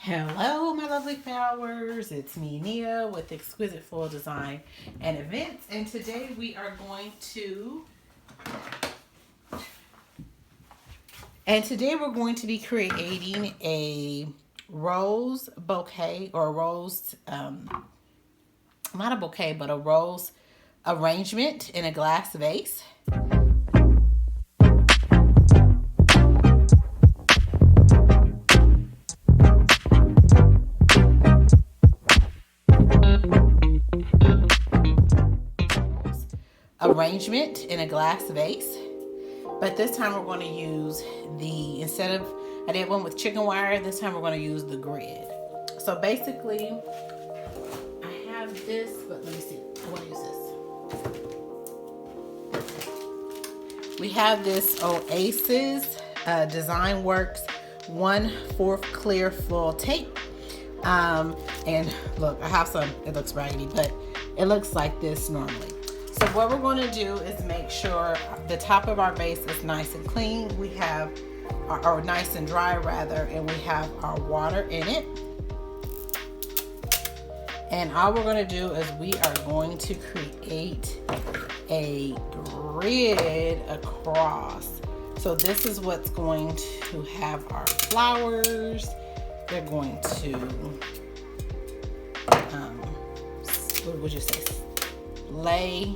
Hello, my lovely flowers. It's me, Nia, with Exquisite Floral Design and Events. And today we are going to, be creating a rose bouquet or a rose, not a bouquet, but a rose arrangement in a glass vase. Arrangement in a glass vase, but this time we're going to use I did one with chicken wire. This time we're going to use the grid. So basically I have this, but let me see, I want to use this. We have this Oasis Design Works 1/4 clear floral tape, and look, I have some, it looks raggedy, but it looks like this normally. So what we're going to do is make sure the top of our vase is nice and clean. We have, or nice and dry rather, and we have our water in it. And all we're going to do is we are going to create a grid across. So this is what's going to have our flowers. They're going to, what would you say, lay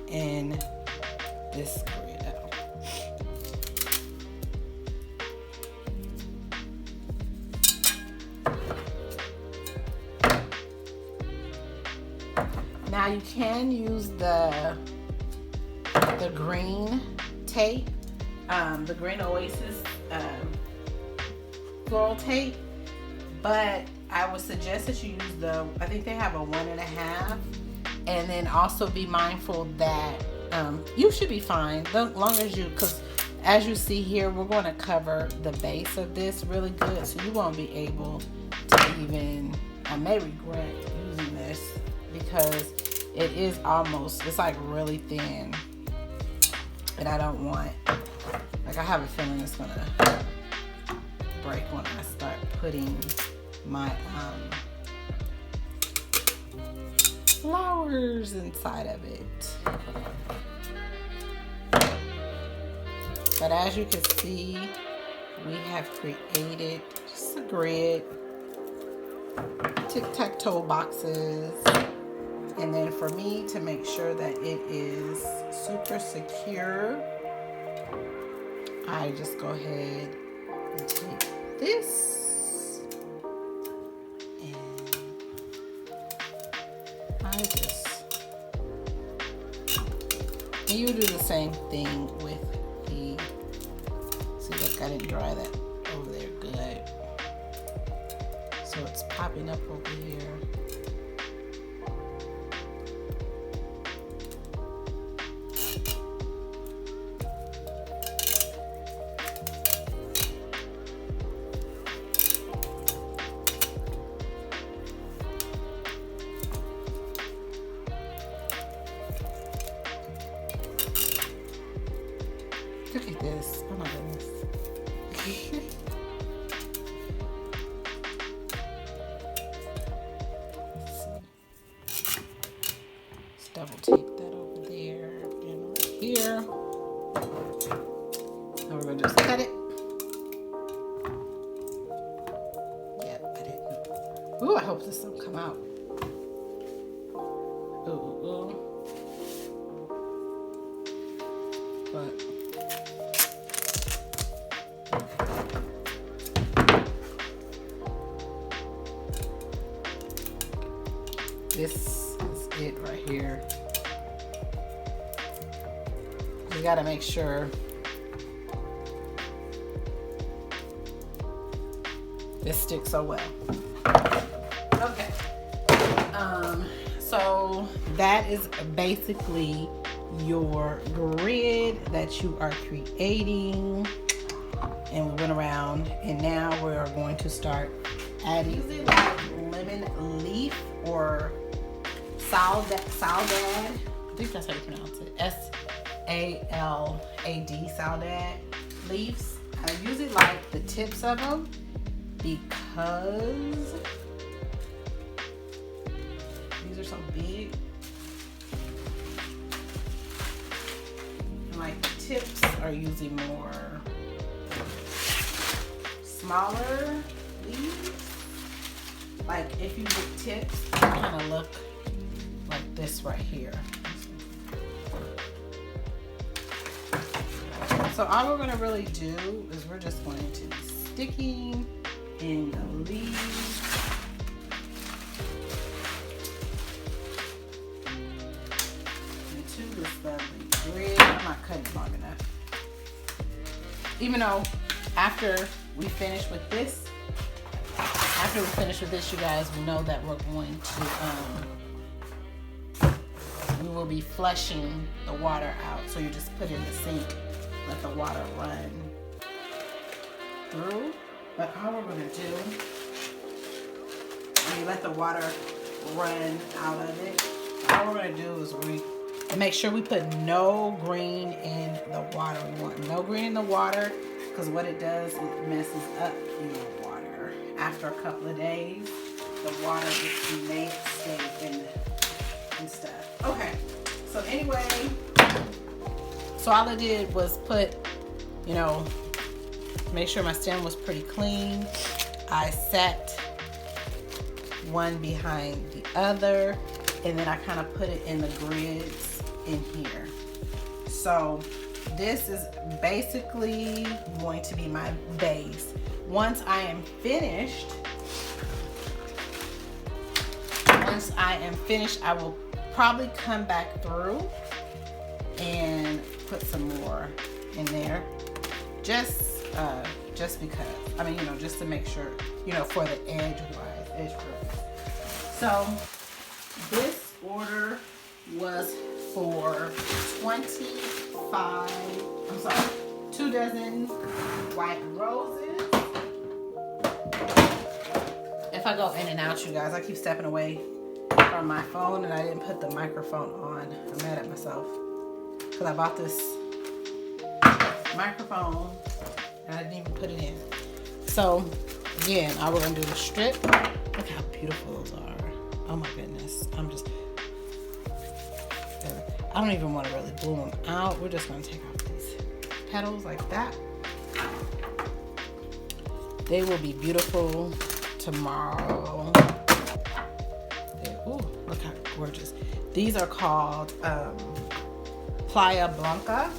in this grid out. Now you can use the green tape, the green Oasis floral tape, but I would suggest that you use I think they have a 1.5, and then also be mindful that you should be fine, as long as because as you see here, we're going to cover the base of this really good, so you won't be able to even, I may regret using this because it is it's like really thin, and I don't want, like, I have a feeling it's going to break when I start putting my flowers inside of it. But as you can see, we have created just a grid, tic-tac-toe boxes, and then for me to make sure that it is super secure, I just go ahead and take this. And you do the same thing with see, look, I didn't dry that over there good. So it's popping up over here. Look at this. Oh my goodness. Let's double tape that over there and right here. Now we're going to just cut it. Yep, I didn't. Ooh, I hope this don't come out. Ooh. But this is it right here. You gotta make sure this sticks so well. Okay. So that is basically your grid that you are creating. And we went around, and now we are going to start adding lemon leaf or Salad. I think that's how you pronounce it. SALAD, salad leaves. I usually like the tips of them, because these are so big. And like the tips are usually more smaller leaves. Like if you get tips, they kind of look like this right here. So all we're going to really do is we're just going to be sticking in the leaves. Into this lovely grid. I'm not cutting it long enough. Even though after we finish with this, you guys will know that we're going to, we will be flushing the water out. So you just put it in the sink, let the water run through. But all we're going to do, when you let the water run out of it, all we're going to do is make sure we put no green in the water. We want no green in the water because what it does, it messes up your water. After a couple of days, the water gets stay in and stuff. Okay, so anyway, so all I did was put, you know, make sure my stem was pretty clean. I set one behind the other, and then I kind of put it in the grids in here. So this is basically going to be my base. Once I am finished, I will probably come back through and put some more in there. Just because, I mean, you know, just to make sure, you know, for the edge purpose. So this order was for 2 dozen white roses. If I go in and out, you guys, I keep stepping away from my phone and I didn't put the microphone on. I'm mad at myself because I bought this microphone and I didn't even put it in. So again, I will undo the strip. Look how beautiful those are. Oh my goodness. I don't even want to really bloom them out. We're just going to take off these petals like that. They will be beautiful tomorrow. Ooh, look how gorgeous. These are called Playa Blanca.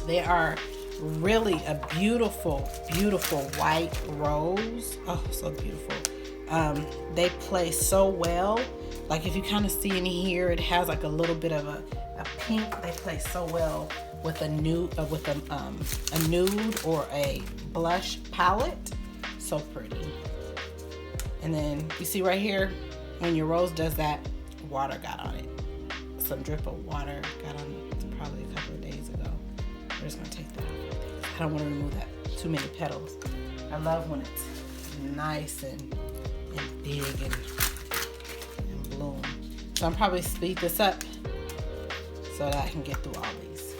They are really a beautiful, beautiful white rose. Oh, so beautiful. They play so well. Like if you kind of see in here, it has like a little bit of a pink. They play so well with a nude, a nude or a blush palette. So pretty. And then you see right here, when your rose does that, water got on it. Some drip of water got on it probably a couple of days ago. We're just gonna take that off. I don't want to remove that too many petals. I love when it's nice and big and bloom. So I'm probably speed this up so that I can get through all these.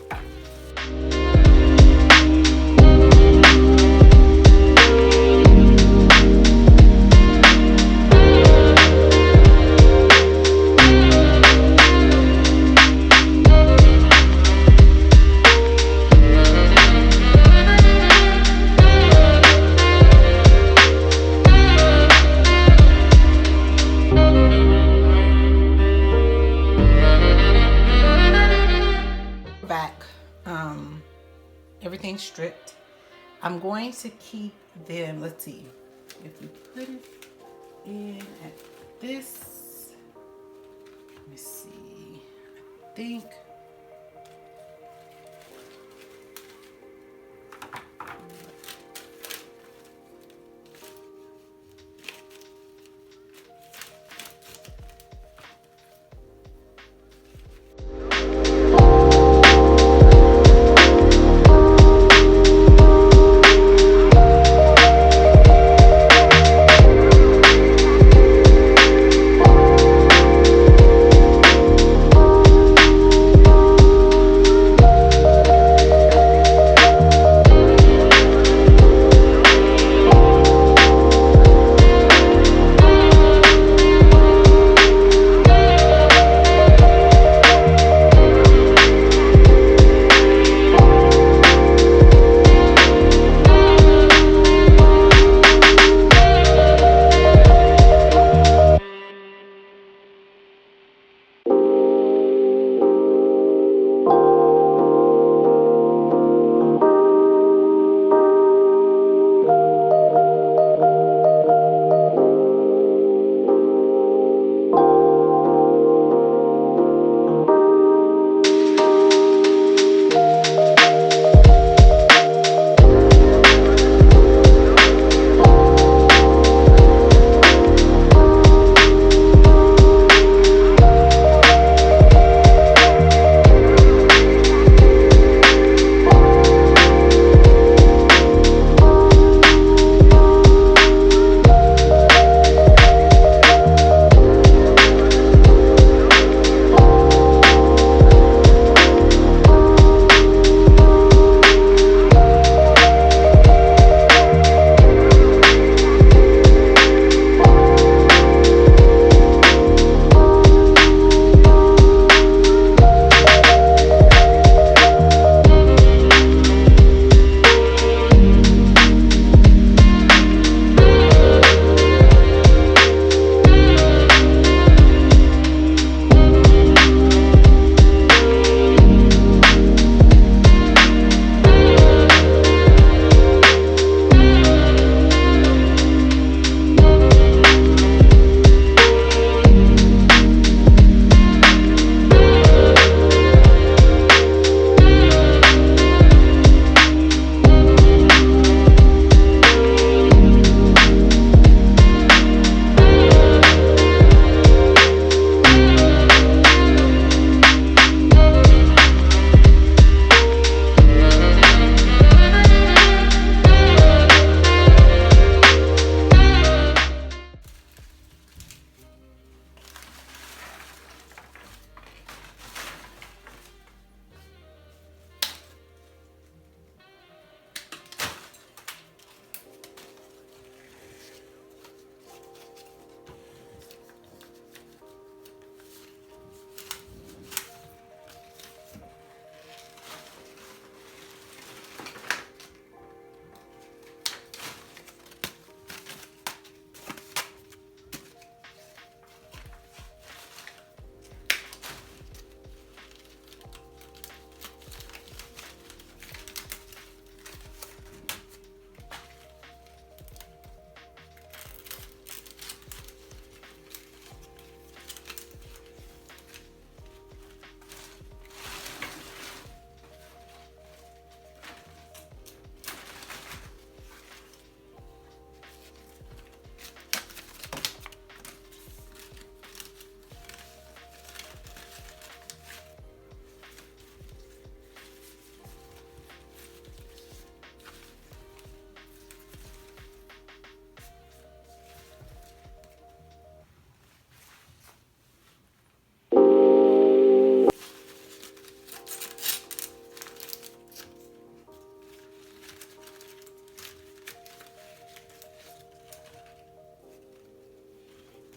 Everything's stripped. I'm going to keep them, let's see, if we put it in at this, let me see, I think,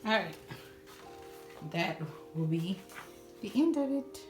All right. That will be the end of it.